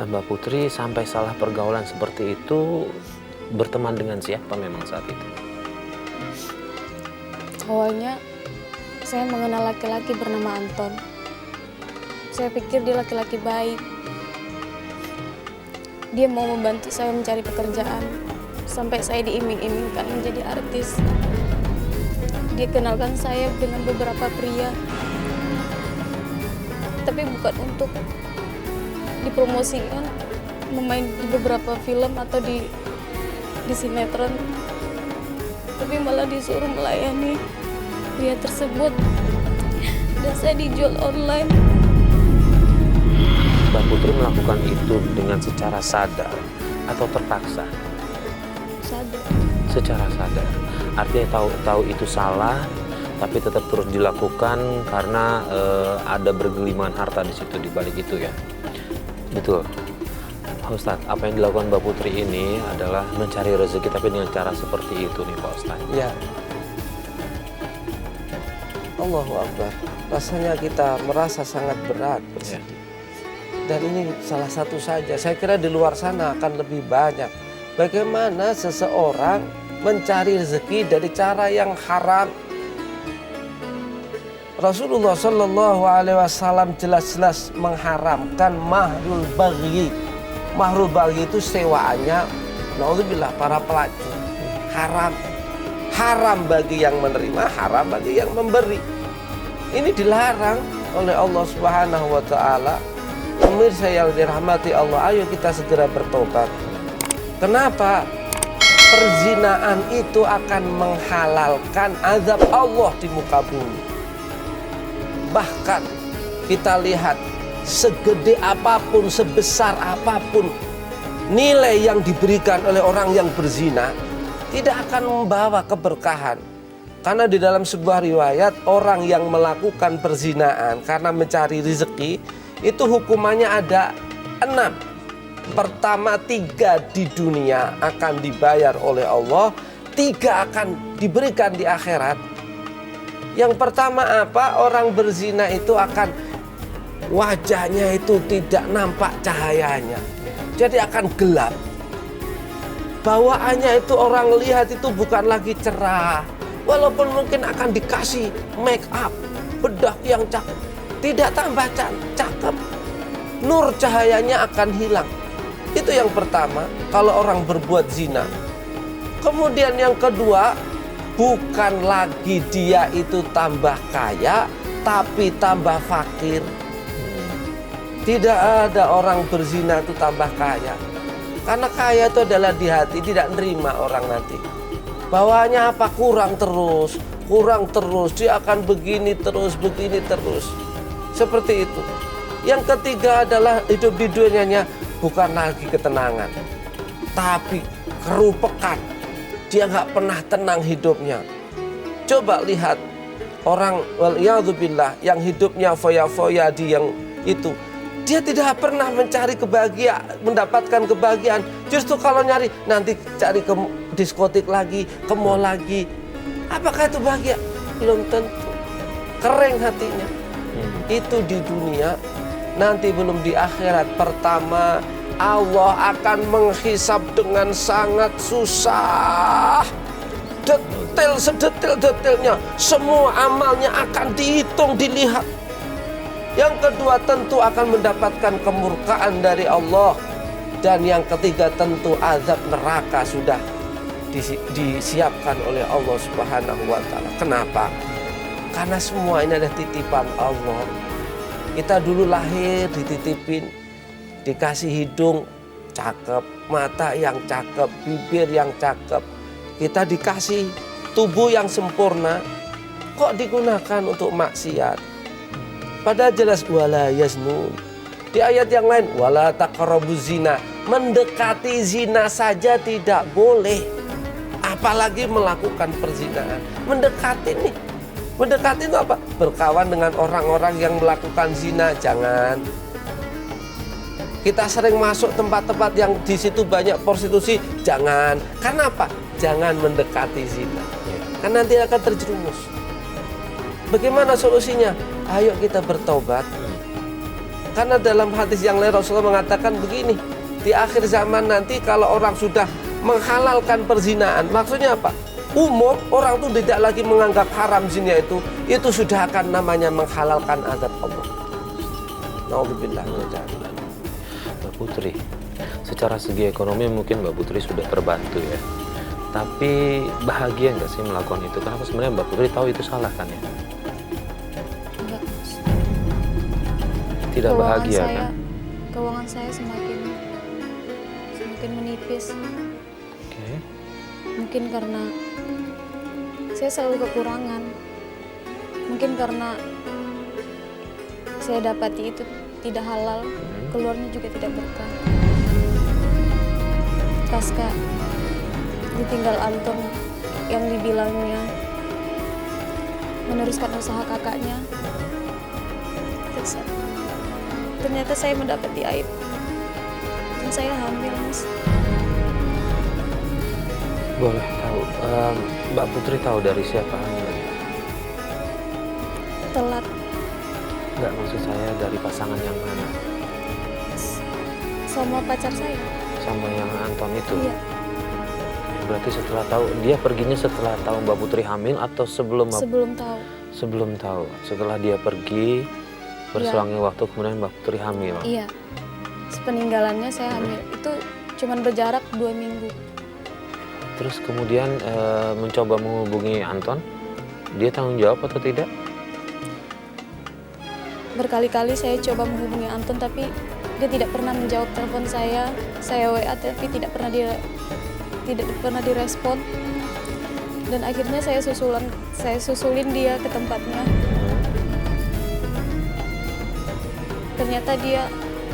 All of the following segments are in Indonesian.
Mbak Putri sampai salah pergaulan seperti itu berteman dengan siapa memang saat itu? Awalnya saya mengenal laki-laki bernama Anton. Saya pikir dia laki-laki baik. Dia mau membantu saya mencari pekerjaan. Sampai saya diiming-imingkan menjadi artis. Dia kenalkan saya dengan beberapa pria. Tapi bukan untuk dipromosikan memain di beberapa film atau di sinetron, tapi malah disuruh melayani pria tersebut dan saya dijual online. Mbak Putri melakukan itu dengan secara sadar atau terpaksa? Sadar. Secara sadar. Artinya tahu itu salah, tapi tetap terus dilakukan karena ada bergelimangan harta di situ di balik itu ya. Betul. Ustadz, apa yang dilakukan Mbak Putri ini adalah mencari rezeki tapi dengan cara seperti itu nih Pak Ustadz. Ya. Allahu Akbar. Rasanya kita merasa sangat berat bersedih. Ya. Dan ini salah satu saja. Saya kira di luar sana akan lebih banyak. Bagaimana seseorang mencari rezeki dari cara yang haram. Rasulullah Shallallahu Alaihi Wasallam jelas-jelas mengharamkan mahrul baghi. Mahrul baghi itu sewaannya, naudzubillah, para pelacur. Haram. Haram bagi yang menerima, haram bagi yang memberi. Ini dilarang oleh Allah Subhanahu Wa Taala. Pemirsa yang dirahmati Allah, ayo kita segera bertobat. Kenapa? Perzinaan itu akan menghalalkan azab Allah di muka bumi. Bahkan kita lihat segede apapun, sebesar apapun nilai yang diberikan oleh orang yang berzina tidak akan membawa keberkahan. Karena di dalam sebuah riwayat, orang yang melakukan perzinaan karena mencari rezeki itu hukumannya ada 6. Pertama, 3 di dunia akan dibayar oleh Allah, 3 akan diberikan di akhirat. Yang pertama apa? Orang berzina itu akan wajahnya itu tidak nampak cahayanya. Jadi akan gelap. Bawaannya itu orang lihat itu bukan lagi cerah. Walaupun mungkin akan dikasih make up, bedak yang cakep, tidak tambah cakep. Nur cahayanya akan hilang. Itu yang pertama, kalau orang berbuat zina. Kemudian yang kedua, bukan lagi dia itu tambah kaya, tapi tambah fakir. Tidak ada orang berzina itu tambah kaya. Karena kaya itu adalah di hati, tidak nerima orang nanti. Bawaannya apa? Kurang terus. Dia akan begini terus. Seperti itu. Yang ketiga adalah hidup di dunianya bukan lagi ketenangan, tapi kerupekan. Dia nggak pernah tenang hidupnya. Coba lihat orang waliyadzubillah yang hidupnya foya-foya di yang itu. Dia tidak pernah mencari kebahagiaan, mendapatkan kebahagiaan. Justru kalau nyari, nanti cari ke diskotik lagi, ke mall lagi. Apakah itu bahagia? Belum tentu. Kering hatinya. Itu di dunia, nanti belum di akhirat. Pertama, Allah akan menghisab dengan sangat susah. Detail, sedetail-detailnya. Semua amalnya akan dihitung, dilihat. Yang kedua tentu akan mendapatkan kemurkaan dari Allah. Dan yang ketiga tentu azab neraka sudah disiapkan oleh Allah Subhanahu wa Ta'ala. Kenapa? Karena semua ini adalah titipan Allah. Kita dulu lahir dititipin, dikasih hidung cakep, mata yang cakep, bibir yang cakep. Kita dikasih tubuh yang sempurna. Kok digunakan untuk maksiat? Padahal jelas wala yaznun. Di ayat yang lain wala taqrabuz zina. Mendekati zina saja tidak boleh. Apalagi melakukan perzinaan. Mendekati nih. Mendekati itu apa? Berkawan dengan orang-orang yang melakukan zina, jangan. Kita sering masuk tempat-tempat yang di situ banyak prostitusi, jangan. Karena apa? Jangan mendekati zina. Karena nanti akan terjerumus. Bagaimana solusinya? Ayo kita bertobat. Karena dalam hadis yang lain Rasulullah mengatakan begini, di akhir zaman nanti kalau orang sudah menghalalkan perzinaan, maksudnya apa? Umum orang itu tidak lagi menganggap haram zina itu sudah akan namanya menghalalkan azab Allah. Nauzubillah min dzalik. Mbak Putri, secara segi ekonomi mungkin Mbak Putri sudah terbantu ya. Tapi bahagia nggak sih melakukan itu? Karena sebenarnya Mbak Putri tahu itu salah kan ya? Enggak, Mas. Tidak bahagia saya, kan? Keuangan saya semakin menipis. Oke. Mungkin karena saya selalu kekurangan. Mungkin karena saya dapati itu tidak halal, keluarnya juga tidak berkah. Pasca ditinggal Anton yang dibilangnya meneruskan usaha kakaknya, ternyata saya mendapati aib dan saya hamil, Mas. Boleh tahu, Mbak Putri tahu dari siapa hamilnya? Telat. Nggak, maksud saya dari pasangan yang mana? Sama pacar saya. Sama yang Anton itu? Iya. Berarti setelah tahu, dia perginya setelah tahu Mbak Putri hamil atau sebelum? Sebelum tahu. Sebelum tahu. Setelah dia pergi, berselangnya waktu kemudian Mbak Putri hamil. Iya. Sepeninggalannya saya hamil. Itu cuman berjarak 2 minggu. Terus kemudian mencoba menghubungi Anton, dia tanggung jawab atau tidak? Berkali-kali saya coba menghubungi Anton tapi dia tidak pernah menjawab telepon saya. Saya WA tapi tidak pernah direspon. Dan akhirnya saya susulin dia ke tempatnya. Ternyata dia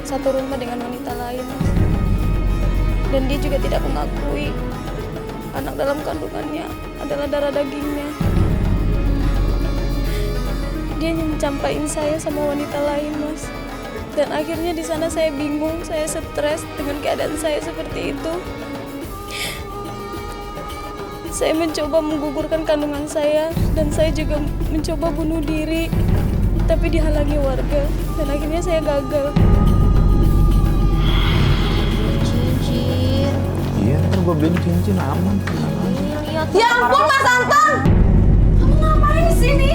satu rumah dengan wanita lain. Dan dia juga tidak mengakui anak dalam kandungannya adalah darah dagingnya. Dia mencampain saya sama wanita lain, Mas. Dan akhirnya di sana saya bingung, saya stres dengan keadaan saya seperti itu. Saya mencoba menggugurkan kandungan saya dan saya juga mencoba bunuh diri, tapi dihalangi warga dan akhirnya saya gagal. Cincin. Iya, kan gue beliin cincin aman. Ya ampun Mas Anton, kamu ngapain di sini?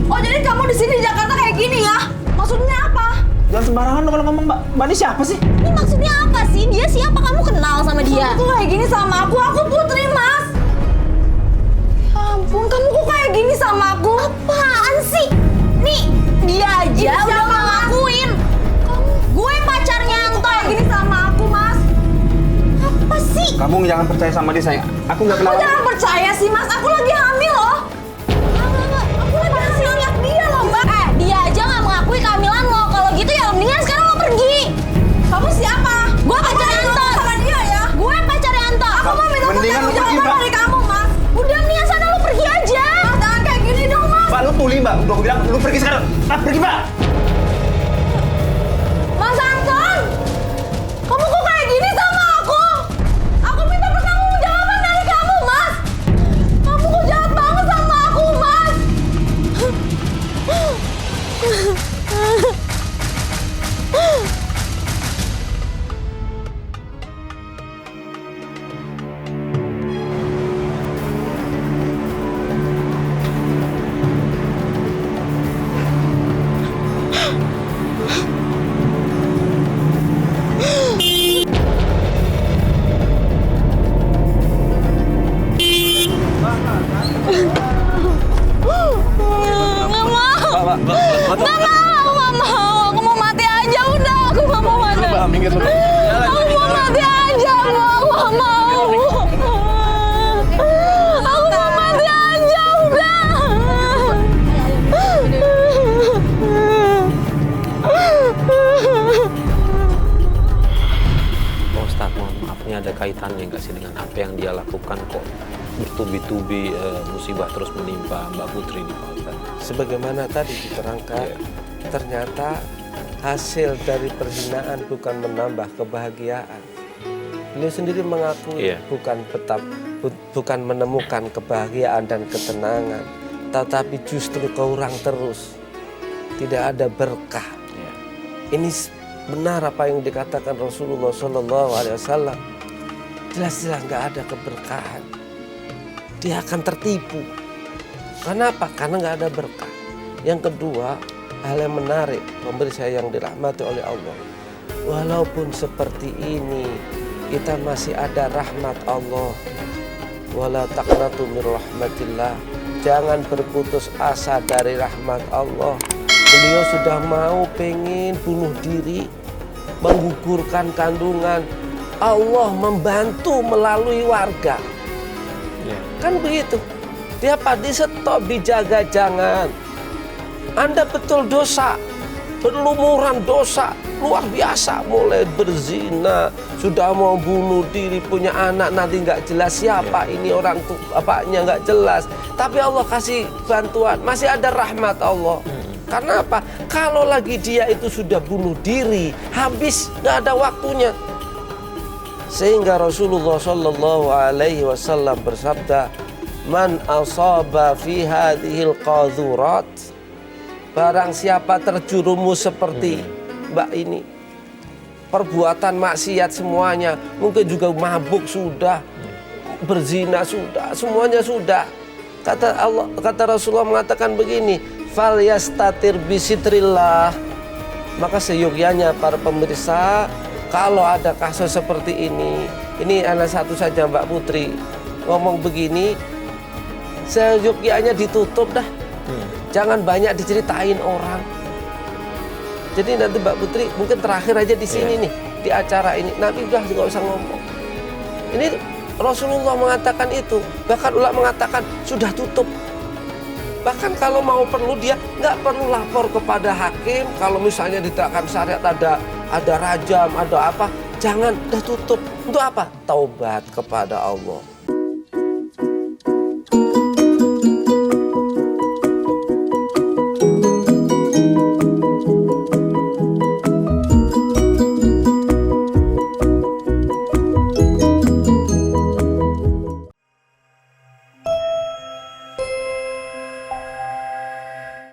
Oh jadi kamu di sini di Jakarta kayak gini ya? Maksudnya apa? Jangan sembarangan lo kalau ngomong Mbak ini siapa sih? Ini maksudnya apa sih? Dia siapa? Kamu kenal sama dia? Kamu kayak gini sama aku Putri Mas. Ya ampun, kamu kok kayak gini sama aku? Apaan sih? Nih, dia aja udah ngakuin. Gue pacarnya Anton. Kayak gini sama aku Mas. Apa sih? Kamu jangan percaya sama dia sayang. Aku nggak kenal. Aku jangan percaya sih Mas, aku lagi hamil loh. Aku lagi hamil lihat dia loh Mbak. Dia aja nggak mengakui kehamilan lo. Kalau gitu ya mendingan sekarang lo pergi. Kamu siapa? Gue pacar Anton. Sama dia ya? Gue pacar Anton. Aku mau minta Mendingan lo pergi, jawaban Mbak. dari kamu Mas. Udah mendingan sana lo pergi aja. Mas, jangan kayak gini dong Mas. Mbak, lu tuli Mbak. Udah aku bilang, lu pergi sekarang. Nah, pergi Mbak. Mas Anton, kamu kok kayak gini sama aku? Aku minta pertanggungjawaban dari kamu, Mas. Kamu kok jahat banget sama aku, Mas. Nggak mau. Nggak mau. Aku mau mati aja udah. Aku nggak mau mati. Minggir dulu. Aku mau mati aja, Bu. Aku nggak mau. Aku mau mati aja udah. Pak Ustadz, mohon maaf, ini ada kaitannya nggak sih dengan apa yang dia lakukan kok bertubi-tubi musibah terus menimpa Mbak Putri ini, Pak Ustadz? Sebagaimana tadi diterangkan, ternyata hasil dari perzinaan bukan menambah kebahagiaan. Beliau sendiri mengakui bukan menemukan kebahagiaan dan ketenangan, tetapi justru kurang terus. Tidak ada berkah. Ini benar apa yang dikatakan Rasulullah SAW. Jelas-jelas nggak ada keberkahan. Dia akan tertipu. Kenapa? Karena nggak ada berkah. Yang kedua, hal yang menarik, pemirsa yang dirahmati oleh Allah. Walaupun seperti ini, kita masih ada rahmat Allah. Wala taqnatu min rahmatillah. Jangan berputus asa dari rahmat Allah. Beliau sudah mau pengen bunuh diri, menggugurkan kandungan. Allah membantu melalui warga. Kan begitu. Dia di stop, dijaga, jangan. Anda betul dosa, berlumuran dosa luar biasa, mulai berzina, sudah mau bunuh diri, punya anak nanti nggak jelas siapa ini orang tuh bapaknya nggak jelas. Tapi Allah kasih bantuan, masih ada rahmat Allah. Karena apa? Kalau lagi dia itu sudah bunuh diri, habis nggak ada waktunya. Sehingga Rasulullah Shallallahu Alaihi Wasallam bersabda, "Man asaba fi hadhil qadhurat." Barang siapa terjerumus seperti mbak ini, perbuatan maksiat semuanya, mungkin juga mabuk sudah, berzina sudah, semuanya sudah. Kata Rasulullah mengatakan begini, fal yastatir bisitrillah. Maka seyogyanya para pemirsa, kalau ada kasus seperti ini anak satu saja Mbak Putri ngomong begini, seyogyanya ditutup dah. Jangan banyak diceritain orang. Jadi nanti Mbak Putri mungkin terakhir aja di sini nih, di acara ini. Nanti udah nggak usah ngomong. Ini Rasulullah mengatakan itu. Bahkan ulama mengatakan sudah tutup. Bahkan kalau mau perlu dia nggak perlu lapor kepada hakim. Kalau misalnya ditegakkan syariat ada rajam, ada apa, jangan, udah tutup. Untuk apa? Taubat kepada Allah.